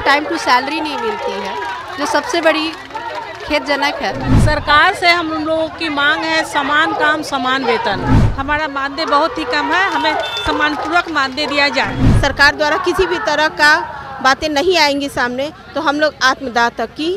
Time to salary नहीं मिलती है, जो सबसे बड़ी खेदजनक है। सरकार से हम लोगों की मांग है समान काम समान वेतन। हमारा मानदेय बहुत ही कम है, हमें सम्मानपूर्वक मानदेय दिया जाए। सरकार द्वारा किसी भी तरह का बातें नहीं आएंगी सामने तो हम लोग आत्मदाह तक की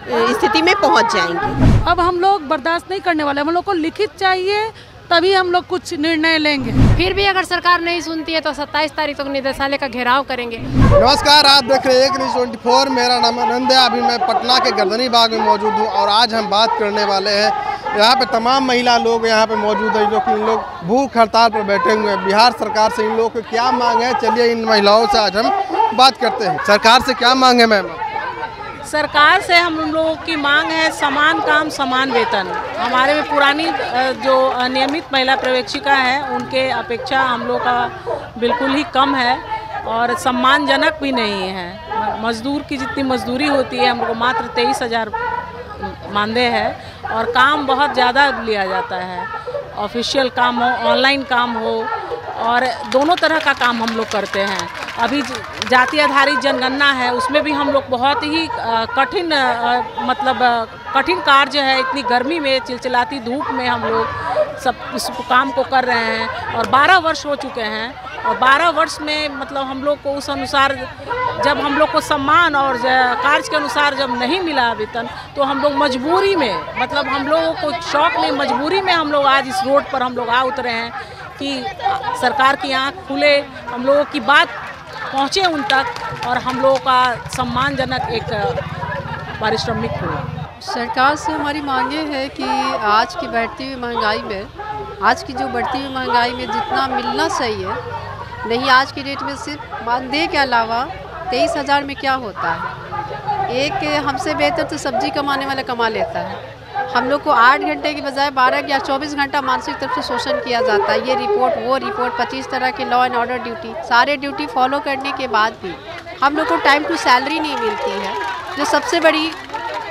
स्थिति में पहुंच जाएंगे। अब हम लोग बर्दाश्त नहीं करने वाले, हम लोग को लिखित चाहिए तभी हम लोग कुछ निर्णय लेंगे। फिर भी अगर सरकार नहीं सुनती है तो 27 तारीख तक निदेशालय का घेराव करेंगे। नमस्कार, आप देख रहे हैं एक न्यूज़ 24। मेरा नाम आनंद है। अभी मैं पटना के गर्दनी बाग में मौजूद हूँ और आज हम बात करने वाले हैं, यहाँ पे तमाम महिला लोग यहाँ पे मौजूद है जो कि इन लोग भूख हड़ताल पर बैठे हुए हैं। बिहार सरकार से इन लोगों की क्या मांग है, चलिए इन महिलाओं से आज हम बात करते हैं। सरकार से क्या मांग है मैम? सरकार से हम लोगों की मांग है समान काम समान वेतन। हमारे में पुरानी जो नियमित महिला पर्यवेक्षिका है उनके अपेक्षा हम लोग का बिल्कुल ही कम है और सम्मानजनक भी नहीं है। मजदूर की जितनी मजदूरी होती है हम लोग को मात्र 23,000 मानदेय है और काम बहुत ज़्यादा लिया जाता है। ऑफिशियल काम हो, ऑनलाइन काम हो और दोनों तरह का काम हम लोग करते हैं। अभी जाति आधारित जनगणना है, उसमें भी हम लोग बहुत ही कठिन कठिन कार्य है। इतनी गर्मी में चिलचिलाती धूप में हम लोग सब इस काम को कर रहे हैं और 12 वर्ष हो चुके हैं और 12 वर्ष में मतलब हम लोग को उस अनुसार जब हम लोग को सम्मान और कार्य के अनुसार जब नहीं मिला वेतन तो हम लोग मजबूरी में मतलब हम लोगों को शौक नहीं, मजबूरी में हम लोग आज इस रोड पर हम लोग आ उतरे हैं कि सरकार की आँख खुले, हम लोगों की बात पहुँचे उन तक और हम लोगों का सम्मानजनक एक पारिश्रमिक हो। सरकार से हमारी मांगे है कि आज की बढ़ती हुई महंगाई में, आज की जो बढ़ती हुई महंगाई में जितना मिलना सही है नहीं, आज की डेट में सिर्फ मानदेय के अलावा 23,000 में क्या होता है। एक हमसे बेहतर तो सब्जी कमाने वाला कमा लेता है। हम लोग को 8 घंटे की बजाय 12 या 24 घंटा मानसिक तरफ से शोषण किया जाता है। ये रिपोर्ट वो रिपोर्ट, 25 तरह के लॉ एंड ऑर्डर ड्यूटी, सारे ड्यूटी फॉलो करने के बाद भी हम लोग को टाइम टू सैलरी नहीं मिलती है, जो सबसे बड़ी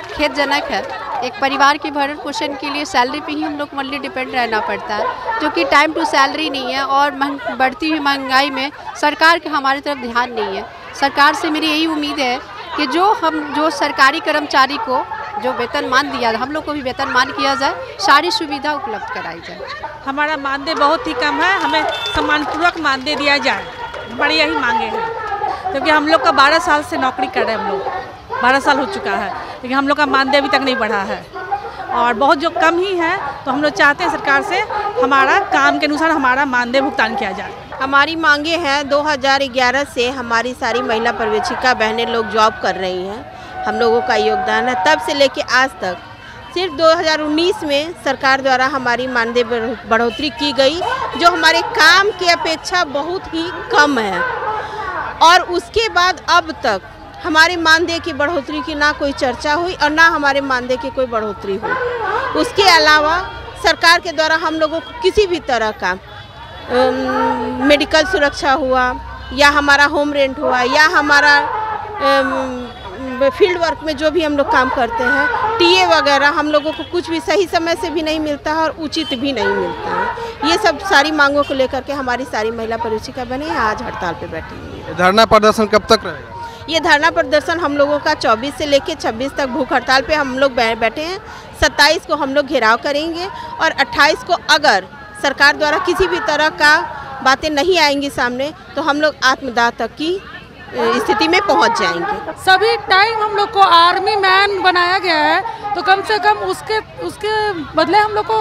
खेदजनक है। एक परिवार के भरण पोषण के लिए सैलरी पे ही हम लोग मल्टी डिपेंड रहना पड़ता है, जो कि टाइम टू सैलरी नहीं है। और बढ़ती हुई महंगाई में सरकार का हमारी तरफ ध्यान नहीं है। सरकार से मेरी यही उम्मीद है कि जो सरकारी कर्मचारी को जो वेतनमान दिया, हम लोग को भी वेतनमान किया जाए, सारी सुविधा उपलब्ध कराई जाए। हमारा मानदेय बहुत ही कम है, हमें सम्मानपूर्वक मानदेय दिया जाए, बड़ी यही मांगे हैं। क्योंकि हम लोग का 12 साल से नौकरी कर रहे हैं, हम लोग 12 साल हो चुका है, लेकिन हम लोग का मानदेय अभी तक नहीं बढ़ा है और बहुत जो कम ही है। तो हम लोग चाहते हैं सरकार से हमारा काम के अनुसार हमारा मानदेय भुगतान किया जाए। हमारी मांगे हैं 2011 से हमारी सारी महिला पर्यवेक्षिका बहनें लोग जॉब कर रही हैं। हम लोगों का योगदान है तब से लेके आज तक। सिर्फ 2019 में सरकार द्वारा हमारी मानदेय बढ़ोतरी की गई, जो हमारे काम की अपेक्षा बहुत ही कम है और उसके बाद अब तक हमारे मानदेय की बढ़ोतरी की ना कोई चर्चा हुई और ना हमारे मानदेय की कोई बढ़ोतरी हुई। उसके अलावा सरकार के द्वारा हम लोगों को किसी भी तरह का मेडिकल सुरक्षा हुआ या हमारा होम रेंट हुआ या हमारा फील्ड वर्क में जो भी हम लोग काम करते हैं, टीए वगैरह, हम लोगों को कुछ भी सही समय से भी नहीं मिलता है और उचित भी नहीं मिलता है। ये सब सारी मांगों को लेकर के हमारी सारी महिला पर्यवेक्षिका बहनें आज हड़ताल पे बैठी हुई है। धरना प्रदर्शन कब तक रहेगा? ये धरना प्रदर्शन हम लोगों का 24 से लेकर 26 तक भूख हड़ताल पे हम लोग बैठे हैं। 27 को हम लोग घेराव करेंगे और 28 को अगर सरकार द्वारा किसी भी तरह का बातें नहीं आएंगी सामने तो हम लोग आत्मदाह तक की स्थिति में पहुंच जाएंगे। सभी टाइम हम लोग को आर्मी मैन बनाया गया है, तो कम से कम उसके बदले हम लोग को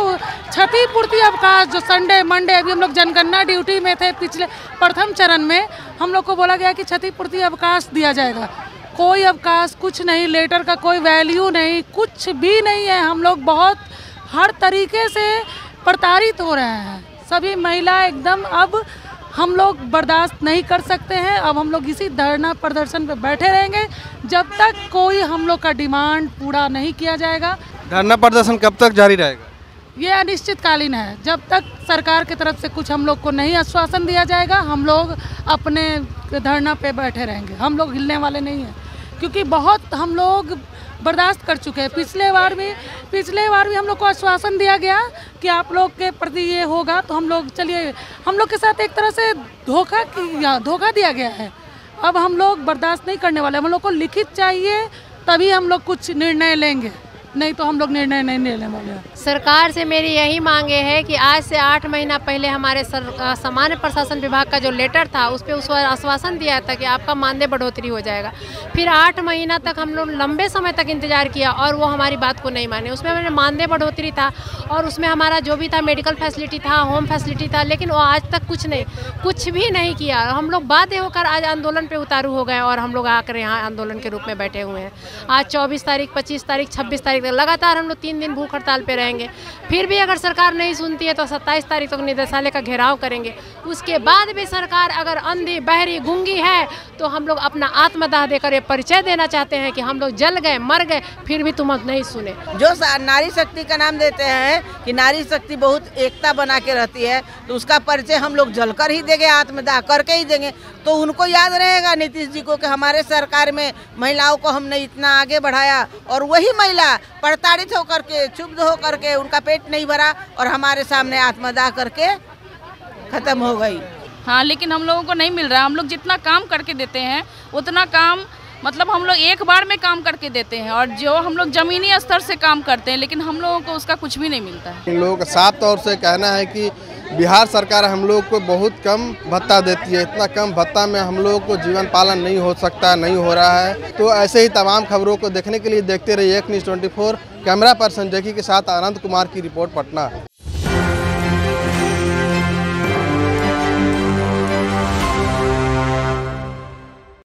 क्षतिपूर्ति अवकाश, जो संडे मंडे, अभी हम लोग जनगणना ड्यूटी में थे पिछले प्रथम चरण में, हम लोग को बोला गया कि क्षतिपूर्ति अवकाश दिया जाएगा। कोई अवकाश कुछ नहीं, लेटर का कोई वैल्यू नहीं, कुछ भी नहीं है। हम लोग बहुत हर तरीके से प्रताड़ित हो रहे हैं। सभी महिला एकदम अब हम लोग बर्दाश्त नहीं कर सकते हैं। अब हम लोग इसी धरना प्रदर्शन पे बैठे रहेंगे जब तक कोई हम लोग का डिमांड पूरा नहीं किया जाएगा। धरना प्रदर्शन कब तक जारी रहेगा? ये अनिश्चितकालीन है। जब तक सरकार की तरफ से कुछ हम लोग को नहीं आश्वासन दिया जाएगा, हम लोग अपने धरना पे बैठे रहेंगे। हम लोग हिलने वाले नहीं हैं, क्योंकि बहुत हम लोग बर्दाश्त कर चुके हैं। पिछले बार भी हम लोग को आश्वासन दिया गया कि आप लोग के प्रति ये होगा, तो हम लोग चलिए, हम लोग के साथ एक तरह से धोखा दिया गया है। अब हम लोग बर्दाश्त नहीं करने वाले। हम लोग को लिखित चाहिए, तभी हम लोग कुछ निर्णय लेंगे, नहीं तो हम लोग निर्णय नहीं लेने वाले हैं। सरकार से मेरी यही मांगे है कि आज से 8 महीना पहले हमारे सामान्य प्रशासन विभाग का जो लेटर था उस पर उस आश्वासन दिया था कि आपका मानदेय बढ़ोतरी हो जाएगा। फिर 8 महीना तक हम लोग लंबे समय तक इंतजार किया और वो हमारी बात को नहीं माने। उसमें मैंने मानदेय बढ़ोतरी था और उसमें हमारा जो भी था मेडिकल फैसिलिटी था, होम फैसिलिटी था, लेकिन वो आज तक कुछ भी नहीं किया। हम लोग बाध्य होकर आज आंदोलन पे उतारू हो गए और हम लोग आकर यहाँ आंदोलन के रूप में बैठे हुए हैं। आज 24 तारीख, 25 तारीख, 26 तारीख लगातार हम लोग 3 दिन भूख हड़ताल पे रहेंगे। फिर भी अगर सरकार नहीं सुनती है तो 27 तारीख तक निदेशालय का घेराव करेंगे। उसके बाद भी सरकार अगर अंधी, बहरी, गूंगी है तो हम लोग अपना आत्मदाह देकर ये परिचय देना चाहते हैं कि हम लोग जल गए, मर गए, फिर भी तुम नहीं सुने। जो नारी शक्ति का नाम देते हैं कि नारी शक्ति बहुत एकता बना के रहती है, तो उसका परिचय हम लोग जलकर ही देंगे, आत्मदाह करके ही देंगे। तो उनको याद रहेगा नीतीश जी को कि हमारे सरकार में महिलाओं को हमने इतना आगे बढ़ाया और वही महिला प्रताड़ित होकर के, क्षुब्ध होकर के, उनका पेट नहीं भरा और हमारे सामने आत्मदाह करके खत्म हो गई। हाँ, लेकिन हम लोगों को नहीं मिल रहा। हम लोग जितना काम करके देते हैं उतना काम मतलब हम लोग एक बार में काम करके देते हैं और जो हम लोग ज़मीनी स्तर से काम करते हैं, लेकिन हम लोगों को उसका कुछ भी नहीं मिलता है। इन लोगों का साफ तौर से कहना है कि बिहार सरकार हम लोग को बहुत कम भत्ता देती है। इतना कम भत्ता में हम लोगों को जीवन पालन नहीं हो सकता, नहीं हो रहा है। तो ऐसे ही तमाम खबरों को देखने के लिए देखते रहिए एक न्यूज़ 24। कैमरा पर्सन जकी के साथ आनंद कुमार की रिपोर्ट, पटना।